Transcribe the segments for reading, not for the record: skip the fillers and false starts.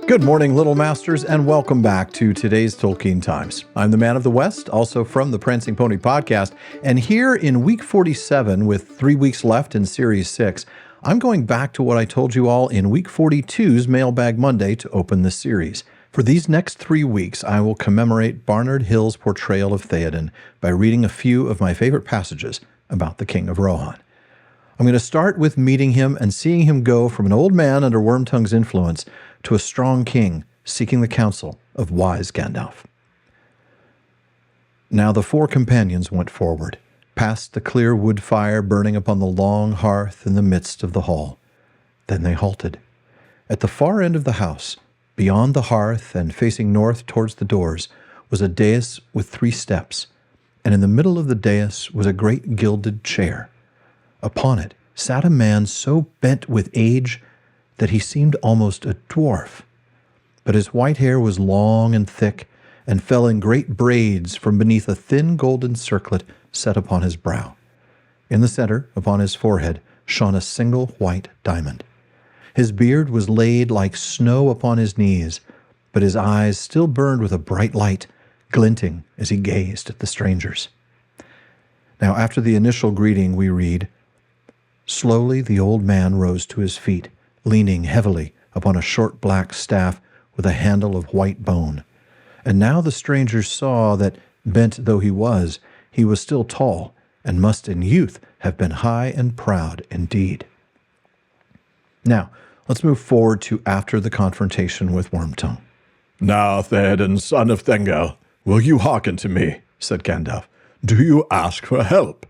Good morning, Little Masters, and welcome back to today's Tolkien Times. I'm the Man of the West, also from the Prancing Pony podcast, and here in week 47, with 3 weeks left in Series 6, I'm going back to what I told you all in week 42's Mailbag Monday to open the series. For these next 3 weeks, I will commemorate Barnard Hill's portrayal of Théoden by reading a few of my favorite passages about the King of Rohan. I'm going to start with meeting him and seeing him go from an old man under Wormtongue's influence to a strong king seeking the counsel of wise Gandalf. Now the four companions went forward, past the clear wood fire burning upon the long hearth in the midst of the hall. Then they halted. At the far end of the house, beyond the hearth and facing north towards the doors, was a dais with 3 steps, and in the middle of the dais was a great gilded chair. Upon it sat a man so bent with age that he seemed almost a dwarf. But his white hair was long and thick, and fell in great braids from beneath a thin golden circlet set upon his brow. In the center, upon his forehead, shone a single white diamond. His beard was laid like snow upon his knees, but his eyes still burned with a bright light, glinting as he gazed at the strangers. Now after the initial greeting we read, "Slowly the old man rose to his feet, leaning heavily upon a short black staff with a handle of white bone. And now the strangers saw that, bent though he was still tall, and must in youth have been high and proud indeed." Now, let's move forward to after the confrontation with Wormtongue. "Now, Théoden, son of Thengel, will you hearken to me?" said Gandalf. "Do you ask for help?"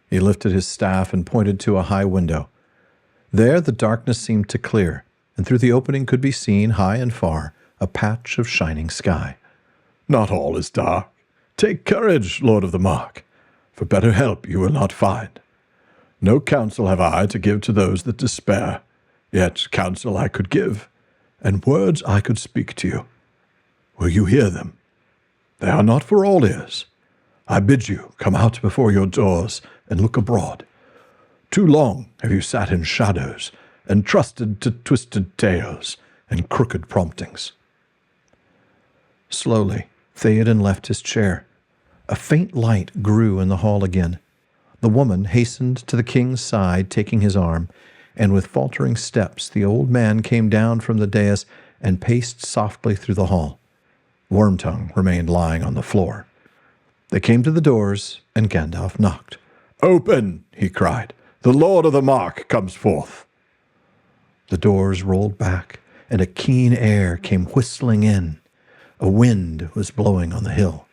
He lifted his staff and pointed to a high window. There the darkness seemed to clear, and through the opening could be seen, high and far, a patch of shining sky. "Not all is dark. Take courage, Lord of the Mark, for better help you will not find. No counsel have I to give to those that despair, yet counsel I could give, and words I could speak to you. Will you hear them? They are not for all ears. I bid you come out before your doors and look abroad. Too long have you sat in shadows and trusted to twisted tales and crooked promptings." Slowly, Théoden left his chair. A faint light grew in the hall again. The woman hastened to the king's side, taking his arm, and with faltering steps the old man came down from the dais and paced softly through the hall. Wormtongue remained lying on the floor. They came to the doors, and Gandalf knocked. "Open!" he cried. "The Lord of the Mark comes forth." The doors rolled back, and a keen air came whistling in. A wind was blowing on the hill.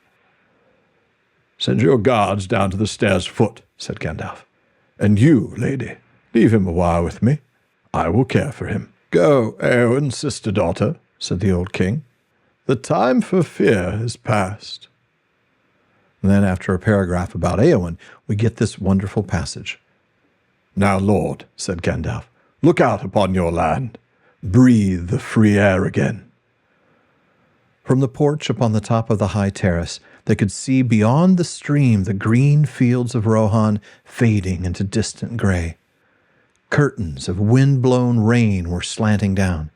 "Send your guards down to the stairs' foot," said Gandalf. "And you, lady, leave him a while with me. I will care for him." "Go, Eowyn, sister-daughter," said the old king. "The time for fear is past." And then after a paragraph about Eowyn, we get this wonderful passage. "Now, Lord," said Gandalf, "look out upon your land. Breathe the free air again." From the porch upon the top of the high terrace, they could see beyond the stream the green fields of Rohan fading into distant gray. Curtains of wind-blown rain were slanting down.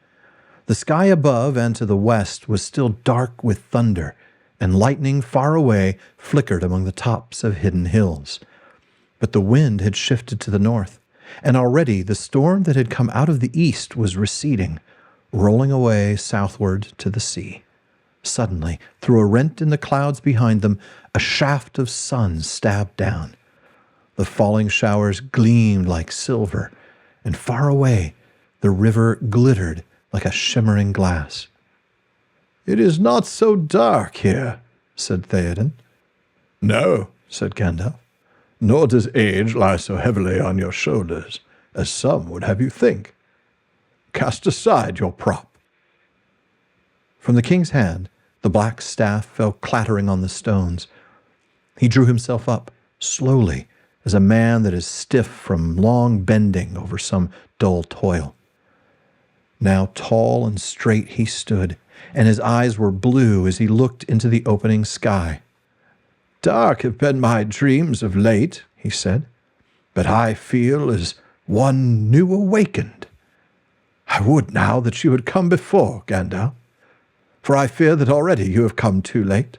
The sky above and to the west was still dark with thunder, and lightning far away flickered among the tops of hidden hills. But the wind had shifted to the north, and already the storm that had come out of the east was receding, rolling away southward to the sea. Suddenly, through a rent in the clouds behind them, a shaft of sun stabbed down. The falling showers gleamed like silver, and far away the river glittered like a shimmering glass. "It is not so dark here," said Théoden. "No," said Gandalf, "nor does age lie so heavily on your shoulders as some would have you think. Cast aside your prop." From the king's hand, the black staff fell clattering on the stones. He drew himself up, slowly, as a man that is stiff from long bending over some dull toil. Now tall and straight he stood, and his eyes were blue as he looked into the opening sky. "Dark have been my dreams of late," he said, "but I feel as one new awakened. I would now that you had come before, Gandalf, for I fear that already you have come too late,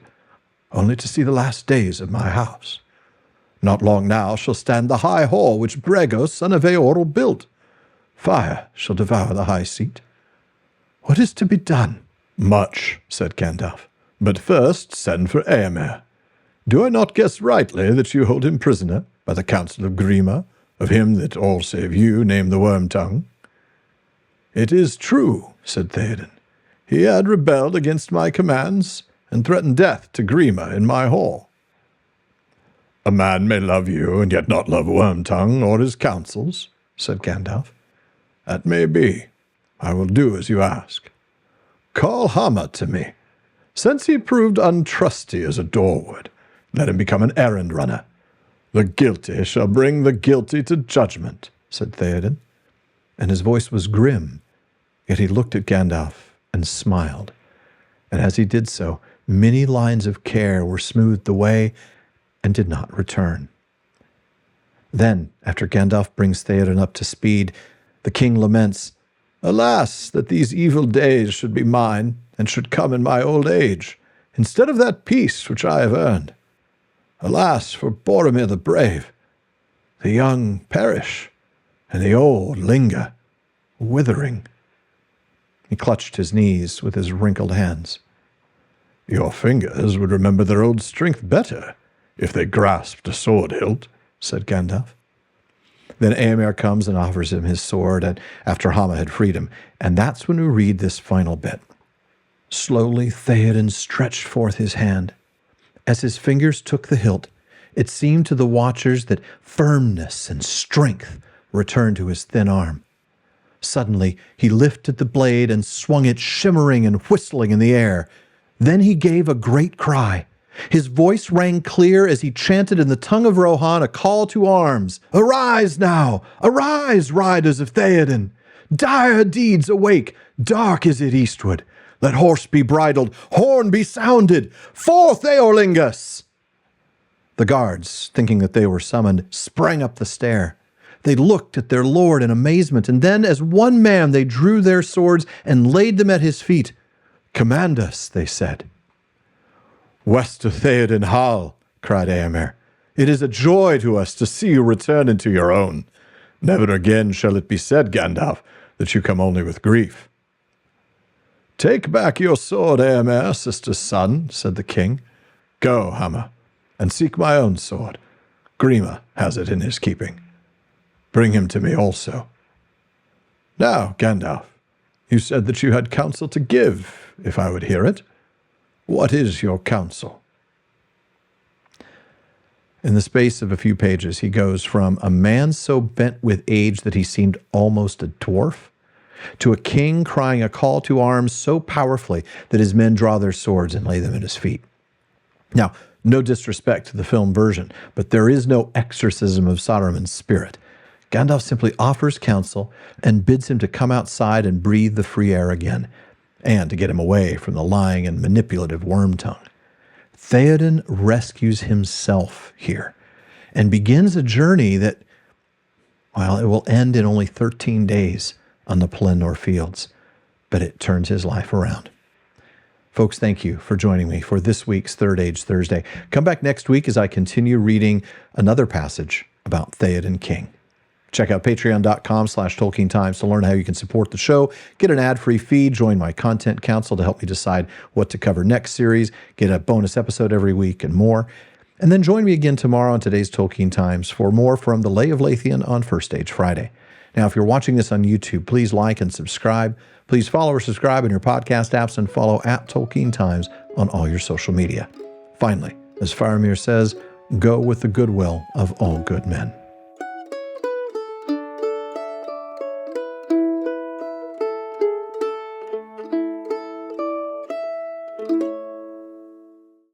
only to see the last days of my house. Not long now shall stand the high hall which Gregor, son of Eorl, built. Fire shall devour the high seat. What is to be done? Much, said Gandalf, but first send for Éomer. Do I not guess rightly that you hold him prisoner by the counsel of Grima, of him that all save you name the Worm-tongue? It is true, said Théoden. He had rebelled against my commands, and threatened death to Grima in my hall. A man may love you, and yet not love Worm-tongue or his counsels, said Gandalf. That may be. I will do as you ask. Call Hama to me. Since he proved untrusty as a doorward, let him become an errand runner. The guilty shall bring the guilty to judgment, said Théoden, and his voice was grim, yet he looked at Gandalf and smiled, and as he did so, many lines of care were smoothed away and did not return. Then, after Gandalf brings Théoden up to speed, the king laments, Alas, that these evil days should be mine, and should come in my old age, instead of that peace which I have earned. Alas for Boromir the brave! The young perish, and the old linger, withering. He clutched his knees with his wrinkled hands. Your fingers would remember their old strength better, if they grasped a sword hilt, said Gandalf. Then Éomer comes and offers him his sword, and after Hama had freed him, and that's when we read this final bit. Slowly Théoden stretched forth his hand. As his fingers took the hilt, it seemed to the watchers that firmness and strength returned to his thin arm. Suddenly he lifted the blade and swung it shimmering and whistling in the air. Then he gave a great cry. His voice rang clear as he chanted in the tongue of Rohan a call to arms. Arise now! Arise, riders of Théoden! Dire deeds awake! Dark is it eastward! Let horse be bridled, horn be sounded! Forth, Eorlingus! The guards, thinking that they were summoned, sprang up the stair. They looked at their lord in amazement, and then as one man they drew their swords and laid them at his feet. Command us, they said. West of Théoden Hall, cried Éomer. It is a joy to us to see you return into your own. Never again shall it be said, Gandalf, that you come only with grief. Take back your sword, Éomer, sister's son, said the king. Go, Hama, and seek my own sword. Grima has it in his keeping. Bring him to me also. Now, Gandalf, you said that you had counsel to give, if I would hear it. What is your counsel? In the space of a few pages, he goes from a man so bent with age that he seemed almost a dwarf, to a king crying a call to arms so powerfully that his men draw their swords and lay them at his feet. Now, no disrespect to the film version, but there is no exorcism of Saruman's spirit. Gandalf simply offers counsel and bids him to come outside and breathe the free air again, and to get him away from the lying and manipulative Worm-tongue. Théoden rescues himself here and begins a journey that, well, it will end in only 13 days on the Pelennor fields, but it turns his life around. Folks, thank you for joining me for this week's Third Age Thursday. Come back next week as I continue reading another passage about Théoden King. Check out patreon.com/Tolkien Times to learn how you can support the show, get an ad-free feed, join my content council to help me decide what to cover next series, get a bonus episode every week, and more. And then join me again tomorrow on today's Tolkien Times for more from the Lay of Lathian on First Age Friday. Now, if you're watching this on YouTube, please like and subscribe. Please follow or subscribe in your podcast apps and follow @Tolkien Times on all your social media. Finally, as Faramir says, go with the goodwill of all good men.